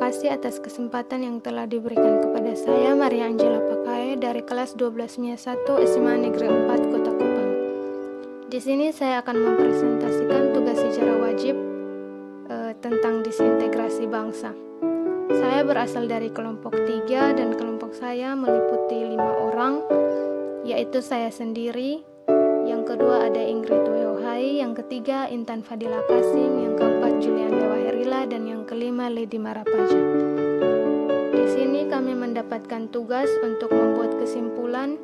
kasih atas kesempatan yang telah diberikan kepada saya, Maria Angela Pakai, dari kelas 12-1 SMA Negeri 4 Kota Kupang. Di sini saya akan mempresentasikan tugas sejarah wajib tentang disintegrasi bangsa. Saya berasal dari kelompok 3 dan kelompok saya meliputi 5 orang, yaitu saya sendiri, yang kedua ada Ingrid Weohai, yang ketiga Intan Fadila Kasim, yang keempat Julian Dewa Herila, dan yang kelima Lady Marapaja. Di sini kami mendapatkan tugas untuk membuat kesimpulan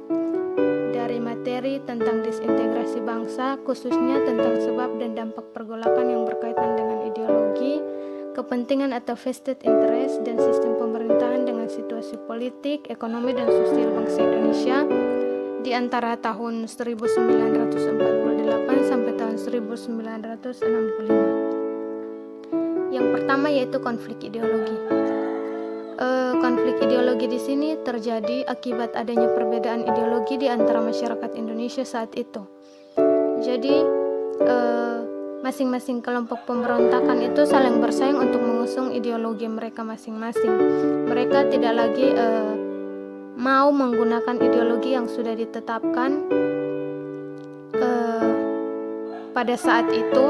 dari materi tentang disintegrasi bangsa, khususnya tentang sebab dan dampak pergolakan yang berkaitan dengan ideologi, kepentingan atau vested interest, dan sistem pemerintahan dengan situasi politik, ekonomi, dan sosial bangsa Indonesia di antara tahun 1948 sampai tahun 1965. Yang pertama yaitu konflik ideologi. Konflik ideologi di sini terjadi akibat adanya perbedaan ideologi di antara masyarakat Indonesia saat itu. Jadi masing-masing kelompok pemberontakan itu saling bersaing untuk mengusung ideologi mereka masing-masing. Mereka tidak lagi mau menggunakan ideologi yang sudah ditetapkan pada saat itu,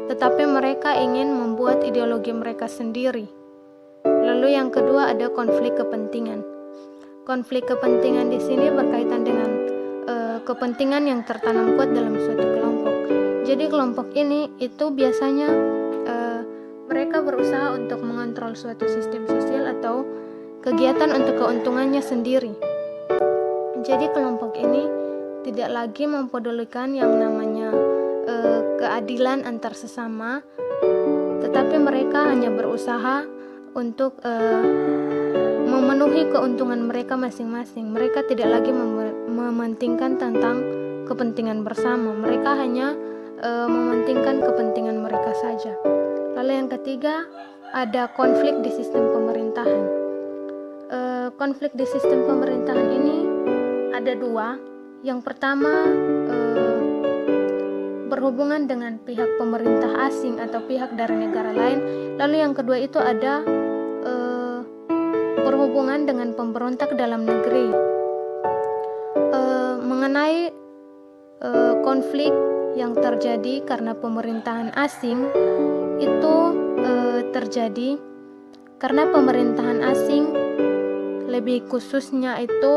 tetapi mereka ingin membuat ideologi mereka sendiri. Lalu yang kedua ada konflik kepentingan. Konflik kepentingan di sini berkaitan dengan kepentingan yang tertanam kuat dalam suatu kelompok. Jadi kelompok ini itu biasanya mereka berusaha untuk mengontrol suatu sistem sosial atau kegiatan untuk keuntungannya sendiri. Jadi kelompok ini tidak lagi mempedulikan yang namanya keadilan antar sesama, tetapi mereka hanya berusaha untuk memenuhi keuntungan mereka masing-masing. Mereka tidak lagi mementingkan tentang kepentingan bersama. Mereka hanya mementingkan kepentingan mereka saja. Lalu yang ketiga ada konflik di sistem pemerintahan. Konflik di sistem pemerintahan ini ada dua. Yang pertama berhubungan dengan pihak pemerintah asing atau pihak dari negara lain. Lalu yang kedua itu ada berhubungan dengan pemberontak dalam negeri. Mengenai konflik yang terjadi karena pemerintahan asing itu terjadi karena pemerintahan asing, lebih khususnya itu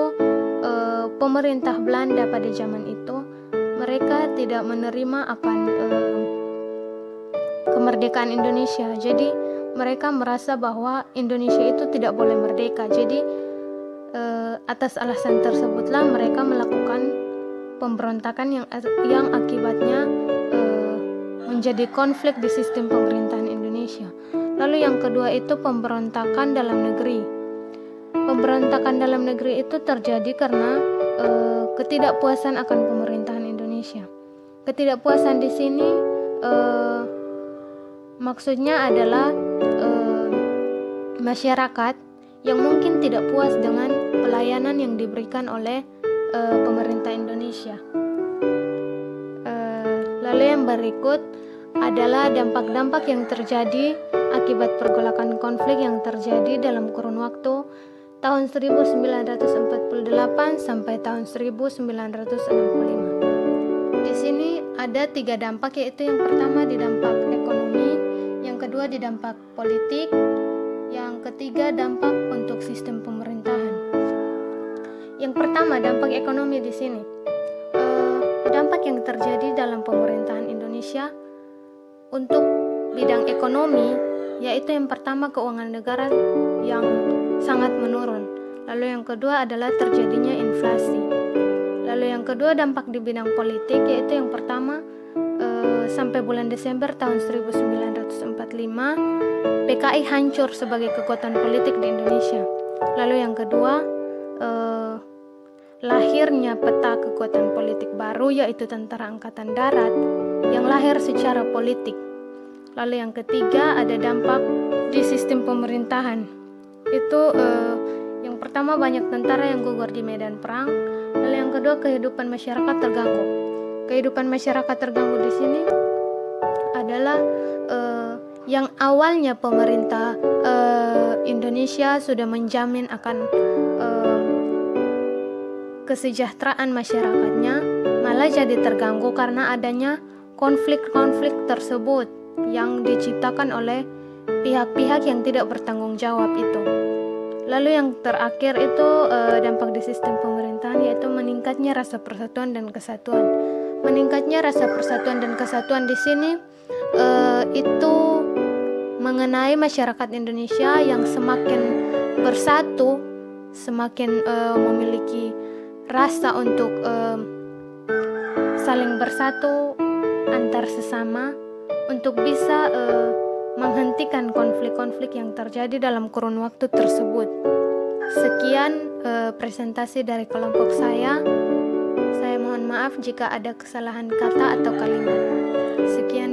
pemerintah Belanda pada zaman itu, mereka tidak menerima akan kemerdekaan Indonesia. Jadi mereka merasa bahwa Indonesia itu tidak boleh merdeka. Jadi atas alasan tersebutlah mereka melakukan pemberontakan yang akibatnya menjadi konflik di sistem pemerintahan Indonesia. Lalu yang kedua itu pemberontakan dalam negeri. Pemberontakan dalam negeri itu terjadi karena ketidakpuasan akan pemerintahan Indonesia. Ketidakpuasan di sini maksudnya adalah masyarakat yang mungkin tidak puas dengan pelayanan yang diberikan oleh pemerintah Indonesia. Lalu yang berikut adalah dampak-dampak yang terjadi akibat pergolakan konflik yang terjadi dalam kurun waktu tahun 1948 sampai tahun 1965. Di sini ada 3 dampak, yaitu yang pertama di dampak ekonomi, yang kedua di dampak politik, yang ketiga dampak untuk sistem pemerintahan. Yang pertama dampak ekonomi di sini. Dampak yang terjadi dalam pemerintahan Indonesia untuk bidang ekonomi yaitu yang pertama keuangan negara yang sangat menurun. Lalu yang kedua adalah terjadinya inflasi. Lalu yang kedua dampak di bidang politik yaitu yang pertama sampai bulan Desember tahun 1945 PKI hancur sebagai kekuatan politik di Indonesia. Lalu yang kedua lahirnya peta kekuatan politik baru yaitu Tentara Angkatan Darat yang lahir secara politik. Lalu yang ketiga ada dampak di sistem pemerintahan. Itu yang pertama banyak tentara yang gugur di medan perang. Lalu yang kedua kehidupan masyarakat terganggu. Kehidupan masyarakat terganggu di sini adalah yang awalnya pemerintah Indonesia sudah menjamin akan kesejahteraan masyarakatnya, malah jadi terganggu karena adanya konflik-konflik tersebut yang diciptakan oleh pihak-pihak yang tidak bertanggung jawab itu. Lalu yang terakhir itu dampak di sistem pemerintahan, yaitu meningkatnya rasa persatuan dan kesatuan. Meningkatnya rasa persatuan dan kesatuan di sini itu mengenai masyarakat Indonesia yang semakin bersatu, semakin memiliki rasa untuk saling bersatu antar sesama untuk bisa menghentikan konflik-konflik yang terjadi dalam kurun waktu tersebut. Sekian presentasi dari kelompok saya. Saya mohon maaf jika ada kesalahan kata atau kalimat. Sekian.